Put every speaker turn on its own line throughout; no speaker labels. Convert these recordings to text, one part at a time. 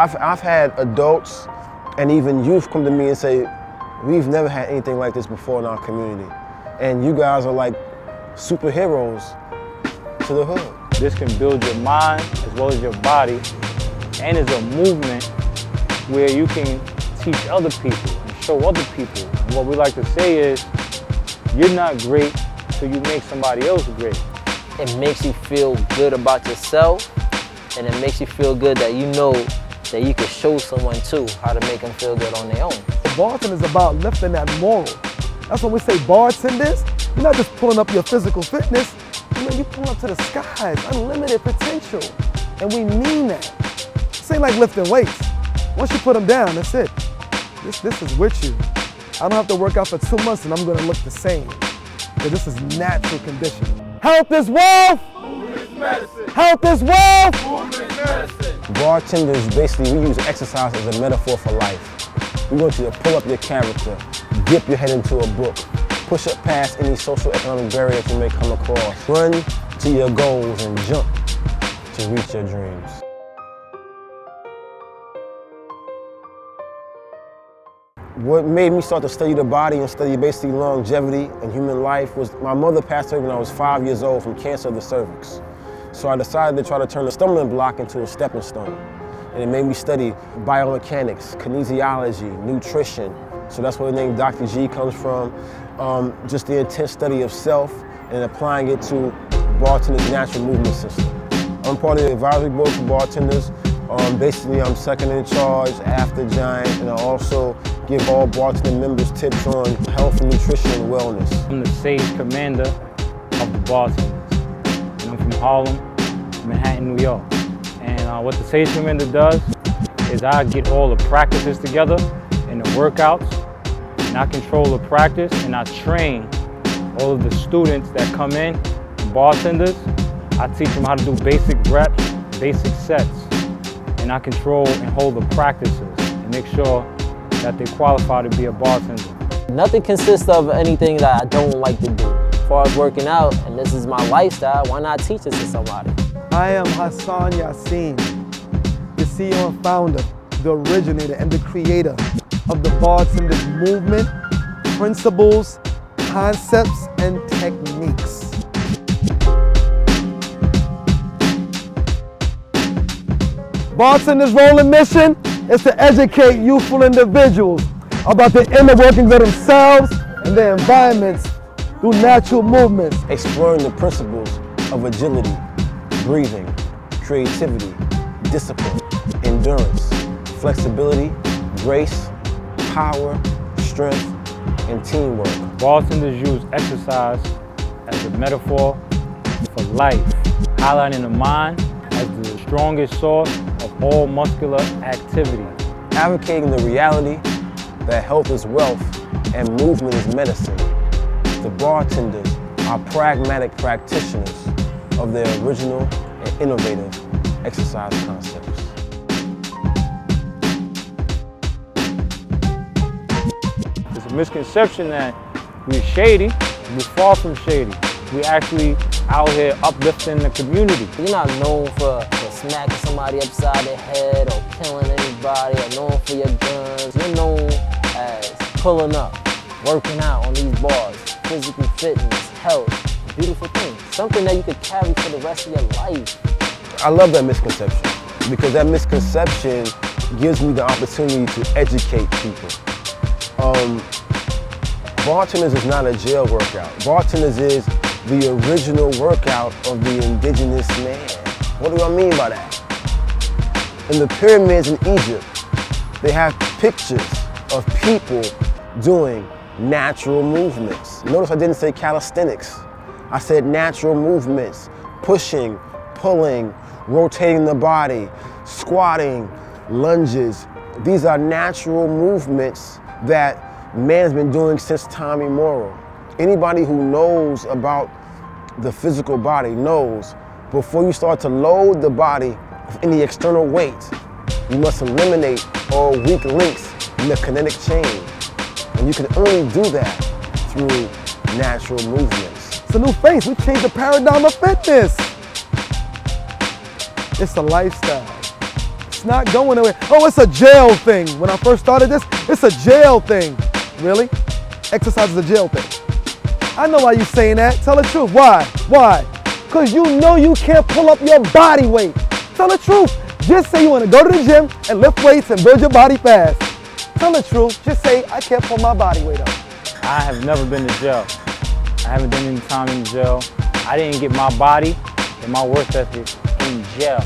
I've had adults and even youth come to me and say, we've never had anything like this before in our community. And you guys are like superheroes to the hood.
This can build your mind as well as your body, and it's a movement where you can teach other people and show other people. And what we like to say is, you're not great till you make somebody else great.
It makes you feel good about yourself, and it makes you feel good that you know that you can show someone too how to make them feel good on their own.
Bartending is about lifting that moral. That's when we say bartenders, you're not just pulling up your physical fitness, you're pulling up to the skies, unlimited potential. And we mean that. This ain't like lifting weights. Once you put them down, that's it. This is with you. I don't have to work out for 2 months and I'm gonna look the same. Because this is natural conditioning. Health is wealth!
Movement is medicine!
Health is wealth!
Movement is medicine!
Bartenders, basically, we use exercise as a metaphor for life. We want you to pull up your character, dip your head into a book, push up past any social economic barrier that you may come across, run to your goals and jump to reach your dreams. What made me start to study the body and study basically longevity and human life was my mother passed away when I was 5 years old from cancer of the cervix. So I decided to try to turn a stumbling block into a stepping stone. And it made me study biomechanics, kinesiology, nutrition. So that's where the name Dr. G comes from. Just the intense study of self and applying it to Bartenders' natural movement system. I'm part of the advisory board for Bartenders. Basically, I'm second in charge after Giant, and I also give all bartender members tips on health and nutrition and wellness.
I'm the sage commander of the Bartenders. And I'm from Harlem, Manhattan, New York. And what the sage commander does is I get all the practices together and the workouts, and I control the practice, and I train all of the students that come in, bartenders. I teach them how to do basic reps, basic sets, and I control and hold the practices and make sure that they qualify to be a bartender.
Nothing consists of anything that I don't like to do. As far as working out, and this is my lifestyle, why not teach this to somebody?
I am Hassan Yassin, the CEO and founder, the originator and the creator of the Bartenders movement, principles, concepts, and techniques. Bartenders' role and mission is to educate youthful individuals about the inner workings of themselves and their environments through natural movements.
Exploring the principles of agility, breathing, creativity, discipline, endurance, flexibility, grace, power, strength, and teamwork.
Bartenders use exercise as a metaphor for life, highlighting the mind as the strongest source of all muscular activity.
Advocating the reality that health is wealth and movement is medicine. The bartenders are pragmatic practitioners of their original and innovative exercise concepts.
There's a misconception that we're shady. We're far from shady. We're actually out here uplifting the community.
You're not known for smacking somebody upside the head or killing anybody, or known for your guns. You're known as pulling up, working out on these bars, physical fitness, health, beautiful things. Something that you could carry for the rest of your life.
I love that misconception because that misconception gives me the opportunity to educate people. Bartenders is not a jail workout. Bartenders is the original workout of the indigenous man. What do I mean by that? In the pyramids in Egypt, they have pictures of people doing natural movements. Notice I didn't say calisthenics. I said natural movements, pushing, pulling, rotating the body, squatting, lunges. These are natural movements that man's been doing since time immemorial. Anybody who knows about the physical body knows before you start to load the body with any external weight, you must eliminate all weak links in the kinetic chain. And you can only do that through natural movements.
It's a new face. We changed the paradigm of fitness. It's a lifestyle. It's not going away. Oh, it's a jail thing. When I first started this, it's a jail thing. Really? Exercise is a jail thing. I know why you're saying that. Tell the truth. Why? Why? Because you know you can't pull up your body weight. Tell the truth. Just say you want to go to the gym and lift weights and build your body fast. Tell the truth. Just say, I can't pull my body weight up.
I have never been to jail. I haven't done any time in jail. I didn't get my body and my work ethic in jail.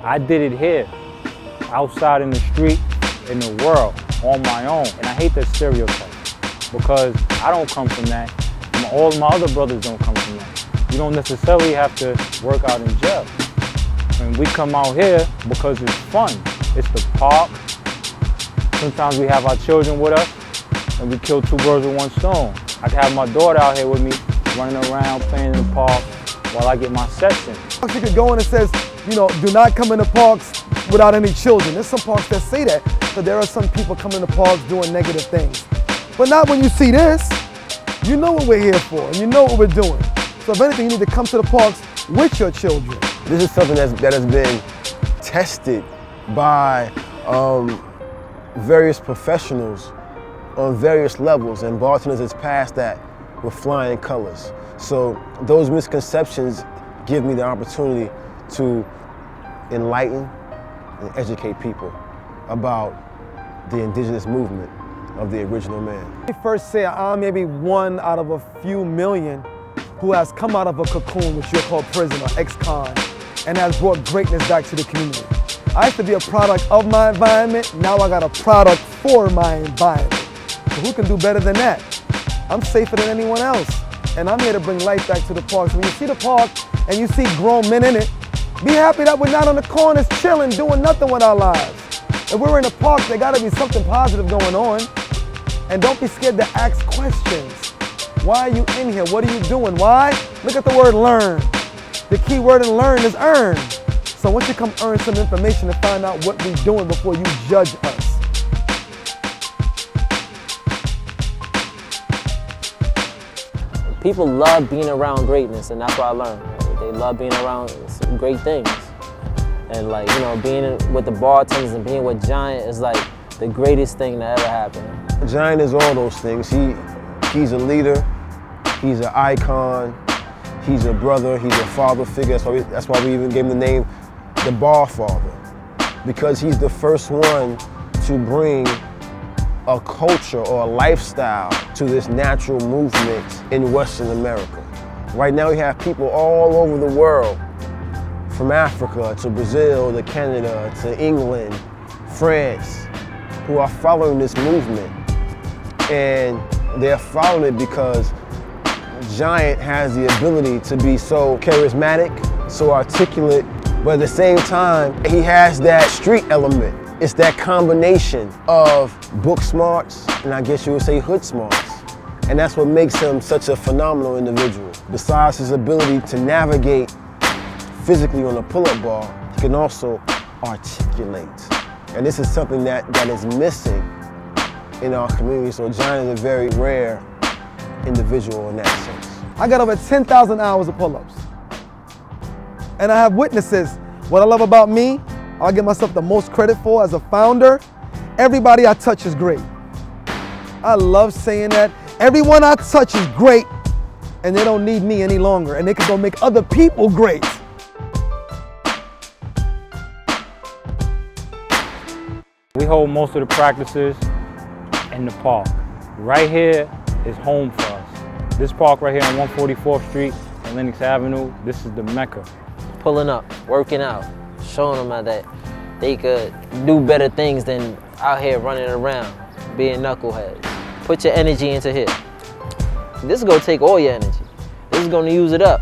I did it here, outside in the street, in the world, on my own. And I hate that stereotype because I don't come from that. And all my other brothers don't come from that. You don't necessarily have to work out in jail. And we come out here because it's fun. It's the park. Sometimes we have our children with us and we kill two birds with one stone. I can have my daughter out here with me, running around, playing in the park while I get my sets in.
You could go in and says, you know, do not come in the parks without any children. There's some parks that say that, but there are some people coming in the parks doing negative things. But not when you see this. You know what we're here for, and you know what we're doing. So if anything, you need to come to the parks with your children.
This is something that has been tested by various professionals on various levels, and Bartendaz has passed that with flying colors. So those misconceptions give me the opportunity to enlighten and educate people about the indigenous movement of the original man.
Let me first say I'm maybe one out of a few million who has come out of a cocoon, which you'll call prison or ex-con, and has brought greatness back to the community. I used to be a product of my environment, now I got a product for my environment. So who can do better than that? I'm safer than anyone else, and I'm here to bring life back to the parks. When you see the park and you see grown men in it, be happy that we're not on the corners chilling, doing nothing with our lives. If we're in the park, there gotta be something positive going on. And don't be scared to ask questions. Why are you in here? What are you doing? Why? Look at the word learn. The key word in learn is earn. So once you come earn some information and find out what we're doing before you judge us.
People love being around greatness, and that's what I learned. They love being around some great things. And like, you know, being with the Bartendaz and being with Giant is like the greatest thing that ever happened.
Giant is all those things. He's a leader, he's an icon, he's a brother, he's a father figure. That's why we even gave him the name the Bar Father, because he's the first one to bring a culture or a lifestyle to this natural movement in Western America. Right now we have people all over the world, from Africa to Brazil to Canada to England, France, who are following this movement. And they're following it because Giant has the ability to be so charismatic, so articulate, but at the same time, he has that street element. It's that combination of book smarts, and I guess you would say hood smarts. And that's what makes him such a phenomenal individual. Besides his ability to navigate physically on a pull-up bar, he can also articulate. And this is something that is missing in our community. So Giant is a very rare individual in that sense.
I got over 10,000 hours of pull-ups. And I have witnesses. What I love about me, I'll give myself the most credit for as a founder, everybody I touch is great. I love saying that. Everyone I touch is great, and they don't need me any longer, and they can go make other people great.
We hold most of the practices in the park. Right here is home for us. This park right here on 144th Street and Lenox Avenue, this is the Mecca.
Pulling up, working out, showing them that they could do better things than out here running around, being knuckleheads. Put your energy into here. This is gonna take all your energy. This is gonna use it up.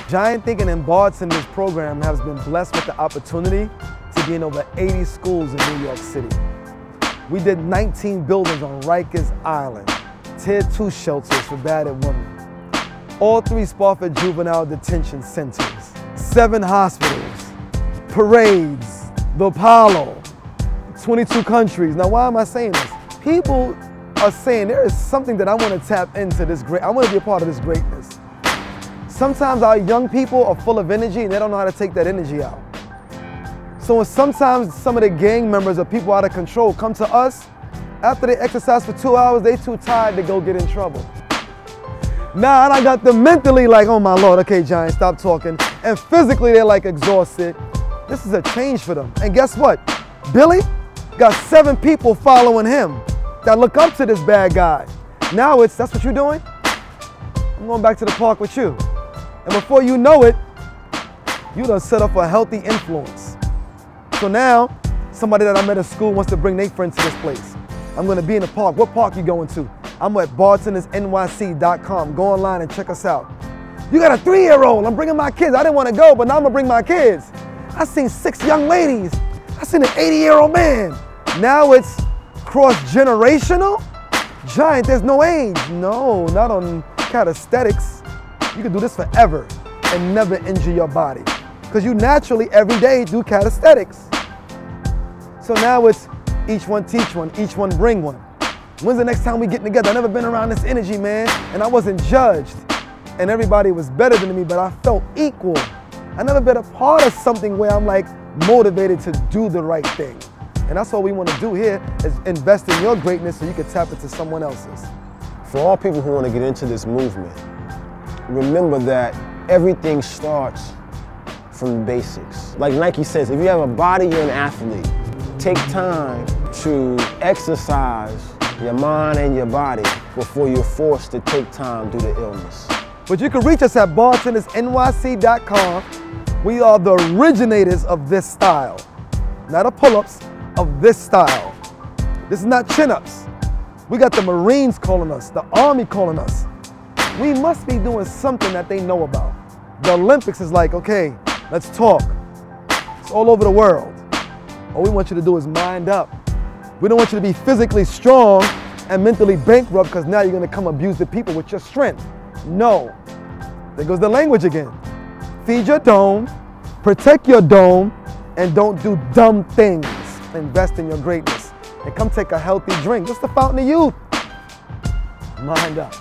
Giant Thinking and Bartendaz program has been blessed with the opportunity to be in over 80 schools in New York City. We did 19 buildings on Rikers Island, Tier 2 shelters for battered women, all 3 Spofford juvenile detention centers, 7 hospitals, parades, the Apollo, 22 countries. Now, why am I saying this? People are saying there is something that I want to tap into this I want to be a part of this greatness. Sometimes our young people are full of energy and they don't know how to take that energy out. So when sometimes some of the gang members or people out of control come to us, after they exercise for 2 hours, they too tired to go get in trouble. Now I got them mentally like, oh my Lord, okay, Giant, stop talking. And physically they're like exhausted. This is a change for them. And guess what? Billy got 7 people following him that look up to this bad guy. Now that's what you're doing? I'm going back to the park with you. And before you know it, you done set up a healthy influence. So now, somebody that I met at school wants to bring their friends to this place. I'm gonna be in the park. What park you going to? I'm at bartendersnyc.com. Go online and check us out. You got a 3-year-old. I'm bringing my kids. I didn't want to go, but now I'm gonna bring my kids. I seen 6 young ladies. I seen an 80-year-old man. Now it's cross-generational? Giant, there's no age. No, not on calisthenics. You can do this forever and never injure your body. Because you naturally, every day, do calisthenics. So now it's each one teach one, each one bring one. When's the next time we get together? I've never been around this energy, man. And I wasn't judged. And everybody was better than me, but I felt equal. I never been a part of something where I'm like motivated to do the right thing. And that's what we want to do here, is invest in your greatness so you can tap into someone else's.
For all people who want to get into this movement, remember that everything starts from the basics. Like Nike says, if you have a body, you're an athlete. Take time to exercise your mind and your body before you're forced to take time due to illness.
But you can reach us at bartendersnyc.com. We are the originators of this style. Not the pull-ups, of this style. This is not chin-ups. We got the Marines calling us, the Army calling us. We must be doing something that they know about. The Olympics is like, okay, let's talk. It's all over the world. All we want you to do is mind up. We don't want you to be physically strong and mentally bankrupt because now you're going to come abuse the people with your strength. No. There goes the language again. Feed your dome, protect your dome, and don't do dumb things. Invest in your greatness. And come take a healthy drink. It's the fountain of youth. Mind up.